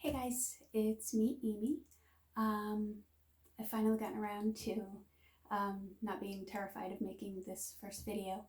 Hey guys, it's me, Amy. I've finally gotten around to not being terrified of making this first video.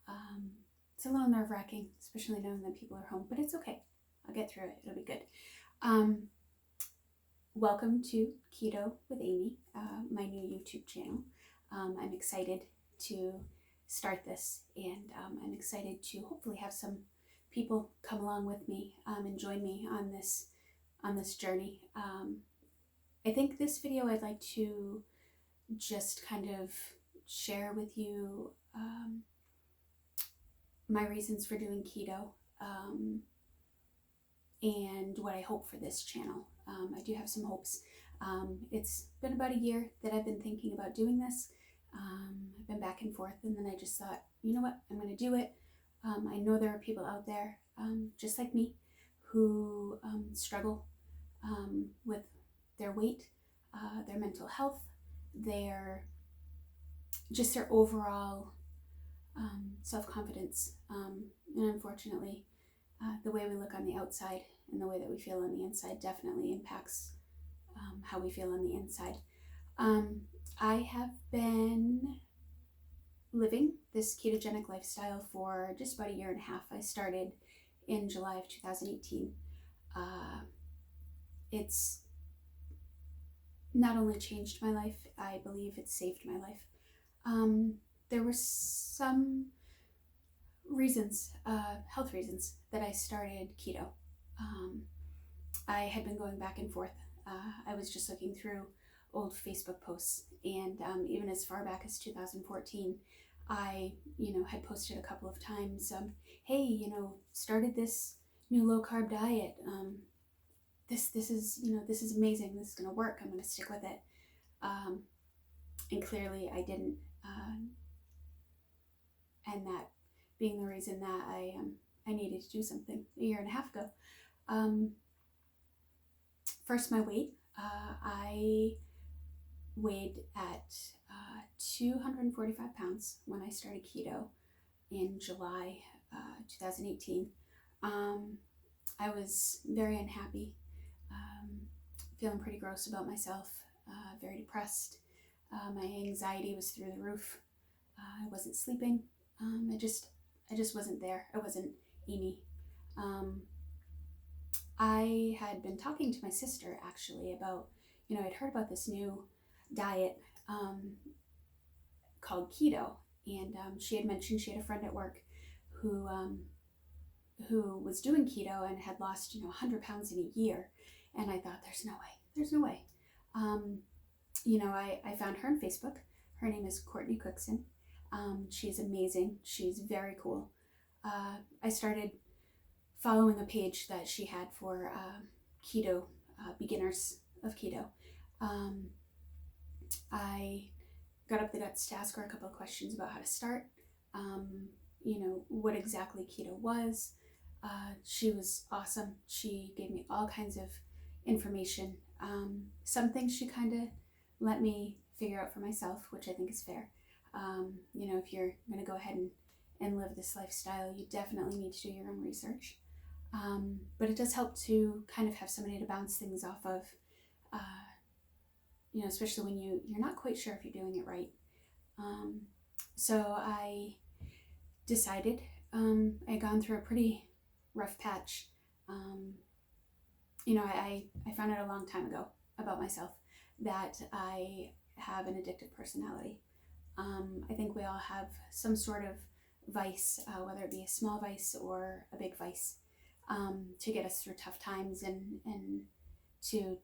Um, it's a little nerve-wracking, especially knowing that people are home, but it's okay. I'll get through it. It'll be good. Um, Welcome to Keto with Amy, my new YouTube channel. I'm excited to start this, and I'm excited to hopefully have some people come along with me and join me on this journey. I think this video I'd like to just kind of share with you my reasons for doing keto and what I hope for this channel. I do have some hopes. It's been about a year that I've been thinking about doing this. I've been back and forth, and then I just thought, you know what, I'm going to do it. I know there are people out there just like me who struggle with their weight, their mental health, their overall self-confidence, and unfortunately the way we look on the outside and the way that we feel on the inside definitely impacts how we feel on the inside. I have been living this ketogenic lifestyle for just about a year and a half. I started in July of 2018. It's not only changed my life, I believe it saved my life. There were some reasons, health reasons, that I started keto. I had been going back and forth. I was just looking through old Facebook posts, and even as far back as 2014, I, had posted a couple of times, hey, started this new low carb diet. This is amazing. This is gonna work. I'm gonna stick with it. And clearly I didn't. And that being the reason that I needed to do something a year and a half ago. First, my weight. I weighed at 245 pounds when I started keto in July 2018. I was very unhappy, feeling pretty gross about myself, very depressed. My anxiety was through the roof. I wasn't sleeping. I just wasn't there. I wasn't Amy. I had been talking to my sister actually about, I'd heard about this new diet called keto, and she had mentioned she had a friend at work who was doing keto and had lost 100 pounds in a year, and I thought, there's no way. I found her on Facebook. Her name is Courtney Cookson. She's amazing. She's very cool. I started following a page that she had for keto, beginners of keto. I got up the guts to ask her a couple of questions about how to start, what exactly keto was. She was awesome. She gave me all kinds of information. Some things she kind of let me figure out for myself, which I think is fair. If you're going to go ahead and live this lifestyle, you definitely need to do your own research. But it does help to kind of have somebody to bounce things off of, especially when you're not quite sure if you're doing it right. So I decided, I had gone through a pretty rough patch. I found out a long time ago about myself that I have an addictive personality. I think we all have some sort of vice, whether it be a small vice or a big vice, to get us through tough times and to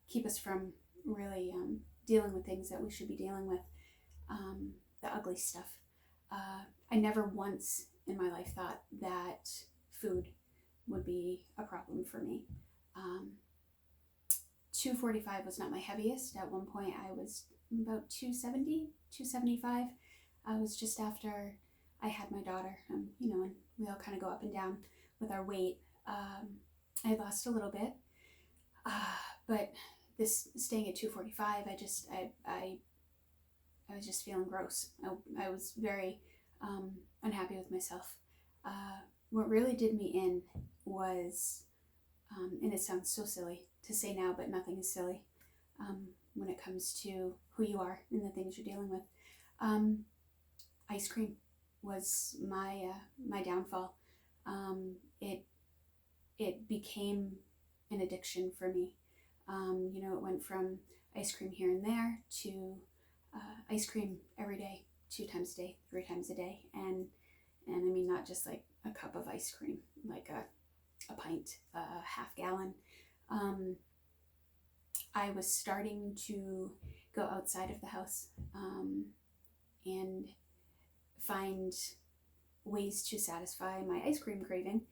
keep us from really dealing with things that we should be dealing with, the ugly stuff. I never once in my life thought that food would be a problem for me. 245 was not my heaviest. At one point I was about 270, 275. I was just after I had my daughter, and we all kind of go up and down with our weight. I lost a little bit, but this staying at 245, I was just feeling gross. I was very unhappy with myself. What really did me in was and it sounds so silly to say now, but nothing is silly when it comes to who you are and the things you're dealing with. Ice cream was my downfall. It became an addiction for me. It went from ice cream here and there to ice cream every day, 2 times a day, 3 times a day, and I mean not just like a cup of ice cream, like a pint, a half gallon. I was starting to go outside of the house and find ways to satisfy my ice cream craving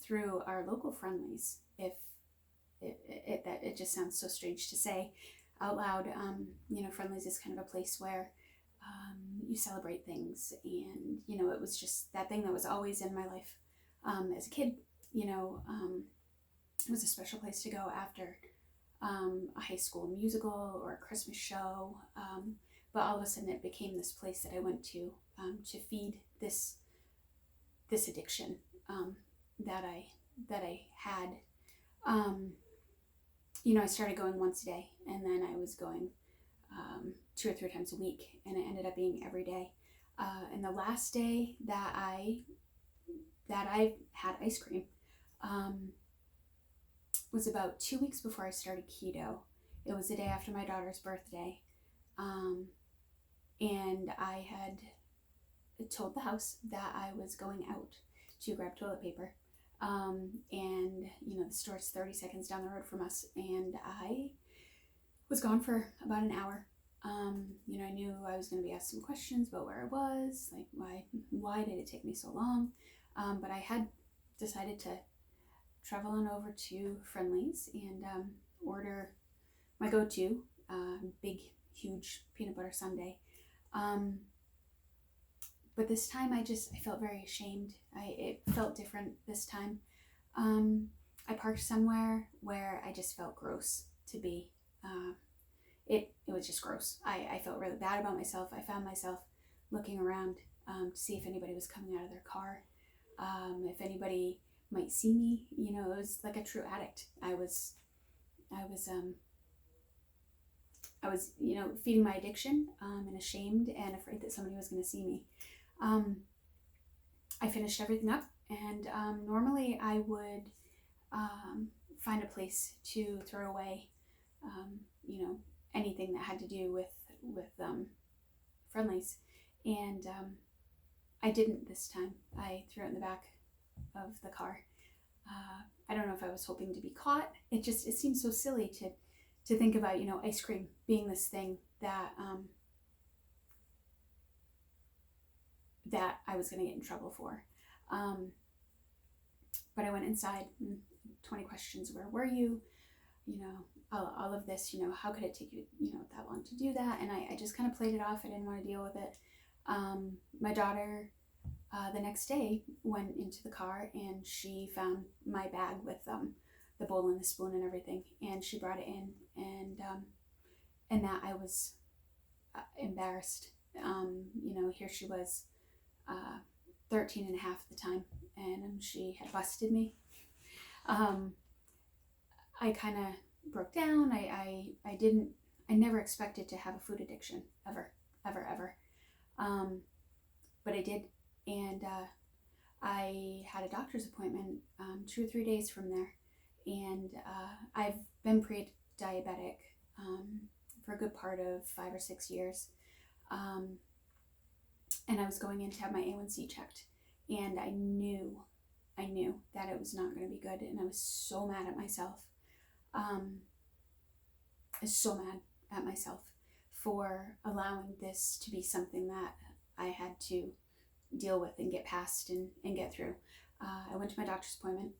through our local Friendlies. If it just sounds so strange to say out loud, Friendlies is kind of a place where you celebrate things, and it was just that thing that was always in my life as a kid. It was a special place to go after a high school musical or a Christmas show, but all of a sudden it became this place that I went to feed this addiction that I had. I started going once a day, and then I was going 2 or 3 times a week, and it ended up being every day. And the last day that I had ice cream was about 2 weeks before I started keto. It was the day after my daughter's birthday, and I had told the house that I was going out to grab toilet paper. And the store's 30 seconds down the road from us, and I was gone for about an hour. I knew I was going to be asked some questions about where I was, like why did it take me so long? But I had decided to travel on over to Friendlies and order my go-to big, huge peanut butter sundae. But this time I felt very ashamed. It felt different this time. I parked somewhere where I just felt gross to be. It was just gross. I felt really bad about myself. I found myself looking around to see if anybody was coming out of their car, if anybody might see me. It was like a true addict. I was feeding my addiction, and ashamed and afraid that somebody was going to see me. I finished everything up, and normally I would find a place to throw away, anything that had to do with Friendlies, and I didn't this time. I threw it in the back of the car. I don't know if I was hoping to be caught. It seems so silly to think about, ice cream being this thing that that I was going to get in trouble for. But I went inside, 20 questions, where were you? All of this, how could it take you, that long to do that? And I just kind of played it off. I didn't want to deal with it. My daughter, the next day, went into the car, and she found my bag with the bowl and the spoon and everything, and she brought it in, and that I was embarrassed. Here she was, 13 and a half at the time, and she had busted me. I kind of broke down. I never expected to have a food addiction, ever. But I did, and I had a doctor's appointment 2 or 3 days from there, and I've been pre-diabetic for a good part of 5 or 6 years, and I was going in to have my A1C checked, and I knew that it was not going to be good, and I was so mad at myself. I was so mad at myself for allowing this to be something that I had to deal with and get past and get through. I went to my doctor's appointment.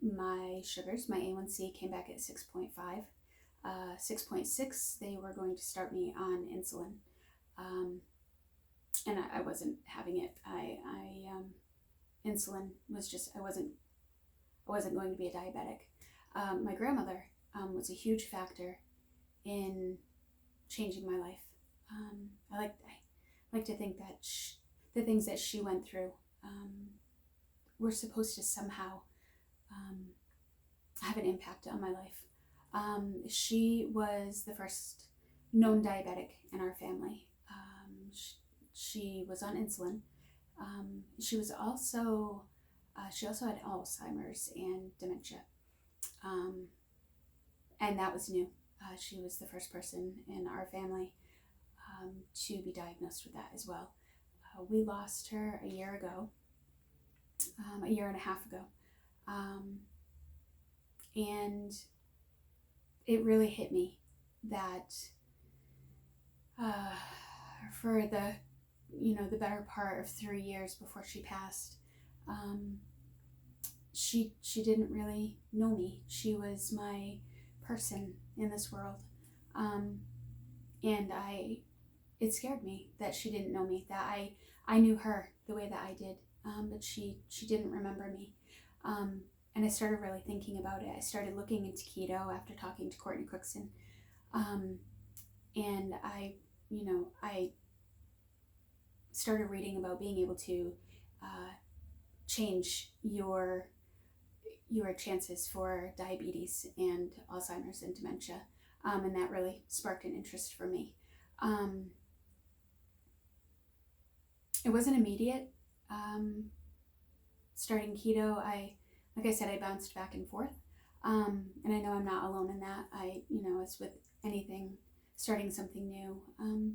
My sugars, my A1C came back at 6.5. 6.6, they were going to start me on insulin. And I wasn't having it. Insulin was just, I wasn't going to be a diabetic. My grandmother was a huge factor in changing my life. I like to think that the things that she went through were supposed to somehow have an impact on my life. She was the first known diabetic in our family. She was on insulin. She also had Alzheimer's and dementia, and that was new. She was the first person in our family to be diagnosed with that as well. We lost her a year and a half ago, and it really hit me that for the better part of 3 years before she passed, she didn't really know me. She was my person in this world, and it scared me that she didn't know me, that I knew her the way that I did, but she didn't remember me. And I started really thinking about it. I started looking into keto after talking to Courtney Cookson, and I started reading about being able to change your chances for diabetes and Alzheimer's and dementia, and that really sparked an interest for me. It wasn't immediate. Starting keto, like I said, I bounced back and forth, and I know I'm not alone in that. As with anything, starting something new,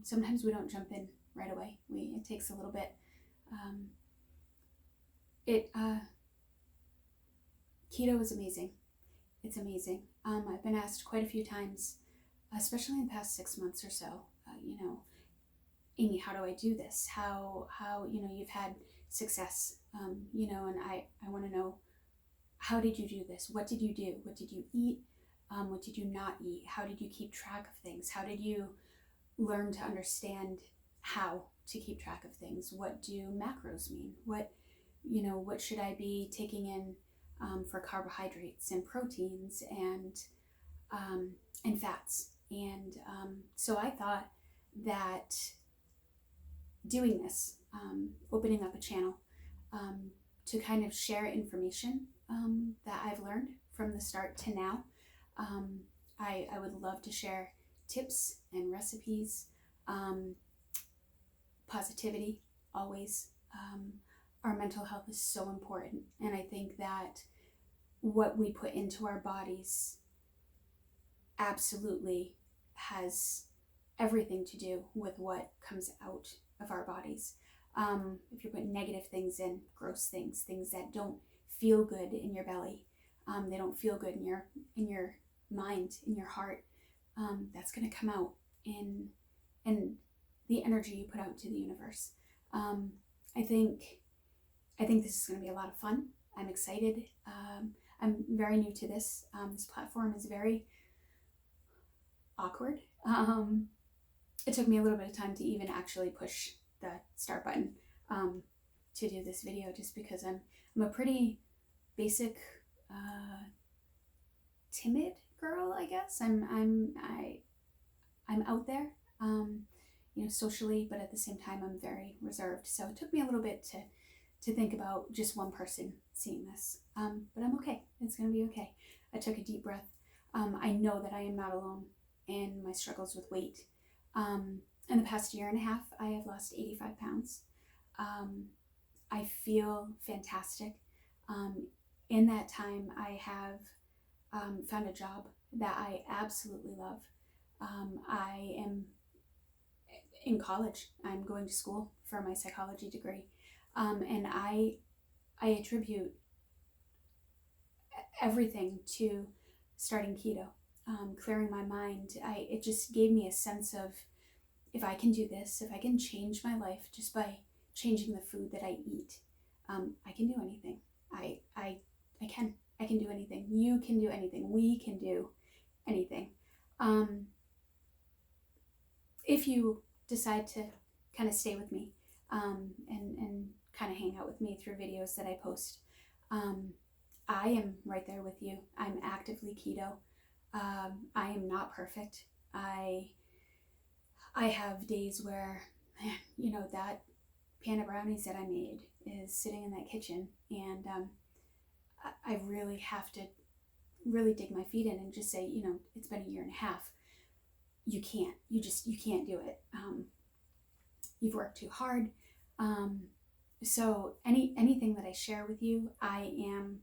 sometimes we don't jump in right away. It takes a little bit. Keto is amazing. It's amazing. I've been asked quite a few times, especially in the past 6 months or so, Amy, how do I do this? How you've had success, and I want to know, how did you do this? What did you do? What did you eat? What did you not eat? How did you keep track of things? How did you learn to understand how to keep track of things? What do macros mean? What should I be taking in for carbohydrates and proteins and fats? And so I thought that doing this, opening up a channel to kind of share information that I've learned from the start to now. I would love to share tips and recipes, positivity, always. Our mental health is so important, and I think that what we put into our bodies absolutely has everything to do with what comes out of our bodies. If you're putting negative things in, gross things that don't feel good in your belly, they don't feel good in your mind, in your heart, that's going to come out in the energy you put out into the universe. I think this is going to be a lot of fun. I'm excited. I'm very new to this. This platform is very awkward. It took me a little bit of time to even actually push the start button to do this video, just because I'm a pretty basic, timid girl, I guess. I'm out there, socially, but at the same time I'm very reserved. So it took me a little bit to think about just one person seeing this, but I'm okay. It's gonna be okay. I took a deep breath. I know that I am not alone in my struggles with weight. In the past year and a half, I have lost 85 pounds. I feel fantastic. In that time, I have found a job that I absolutely love. I am in college. I'm going to school for my psychology degree. And I attribute everything to starting keto, clearing my mind. It just gave me a sense of, if I can do this, if I can change my life just by changing the food that I eat, I can do anything. I can do anything. You can do anything. We can do anything. If you decide to kind of stay with me, and kind of hang out with me through videos that I post, I am right there with you. I'm actively keto. I am not perfect. I have days where, that pan of brownies that I made is sitting in that kitchen, and I really have to really dig my feet in and just say, you know, it's been a year and a half. You can't do it. You've worked too hard. So anything that I share with you, I am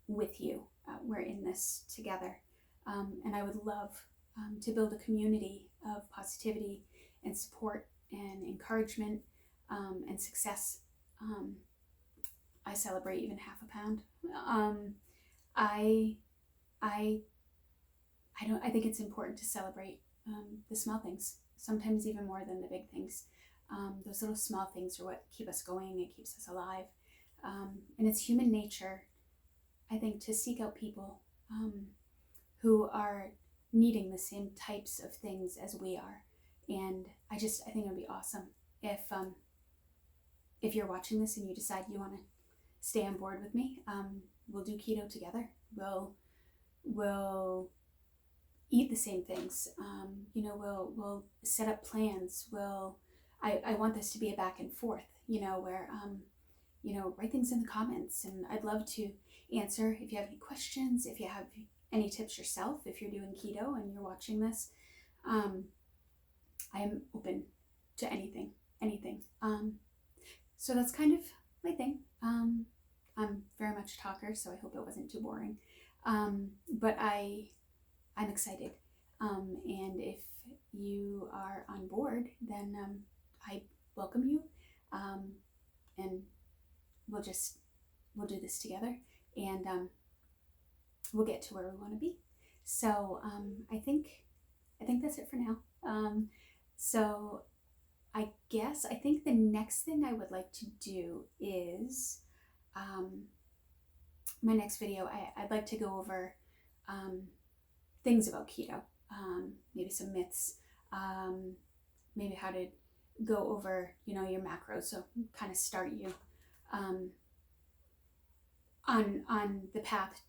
with you. We're in this together. And I would love to build a community of positivity and support and encouragement and success. I celebrate even half a pound. I think it's important to celebrate the small things, sometimes even more than the big things. Those little small things are what keep us going. It keeps us alive. And it's human nature, I think, to seek out people who are needing the same types of things as we are. And I think it would be awesome if you're watching this and you decide you want to stay on board with me. We'll do keto together. We'll eat the same things. We'll set up plans. I want this to be a back and forth, where, write things in the comments, and I'd love to answer if you have any questions, if you have any tips yourself, if you're doing keto and you're watching this. I am open to anything. So that's kind of my thing. I'm very much a talker, so I hope it wasn't too boring. But I'm excited. And if you are on board, then I welcome you. And we'll do this together, and we'll get to where we want to be. So I think that's it for now. So I think the next thing I would like to do is my next video. I'd like to go over things about keto, maybe some myths, maybe how to go over your macros, so kind of start you on the path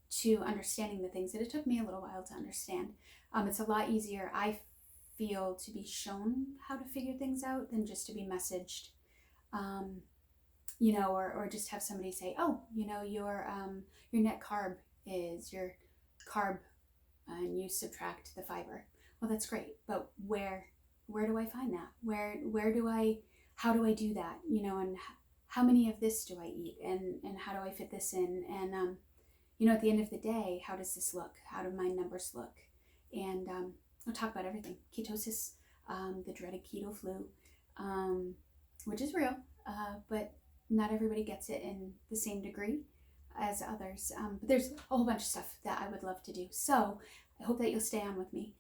to understanding the things that it took me a little while to understand. It's a lot easier, I feel, to be shown how to figure things out than just to be messaged, or just have somebody say, oh, your net carb is your carb, and you subtract the fiber. Well, that's great, but where do I find that? How do I do that? And how many of this do I eat, and how do I fit this in? And at the end of the day, how does this look? How do my numbers look? And I'll talk about everything. Ketosis, the dreaded keto flu, which is real, but not everybody gets it in the same degree as others. But there's a whole bunch of stuff that I would love to do. So I hope that you'll stay on with me.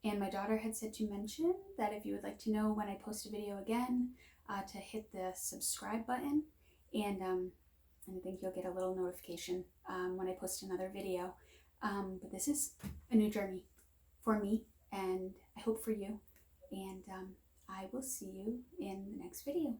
And my daughter had said to mention that if you would like to know when I post a video again, to hit the subscribe button, and I think you'll get a little notification when I post another video. But this is a new journey for me, and I hope for you. And I will see you in the next video.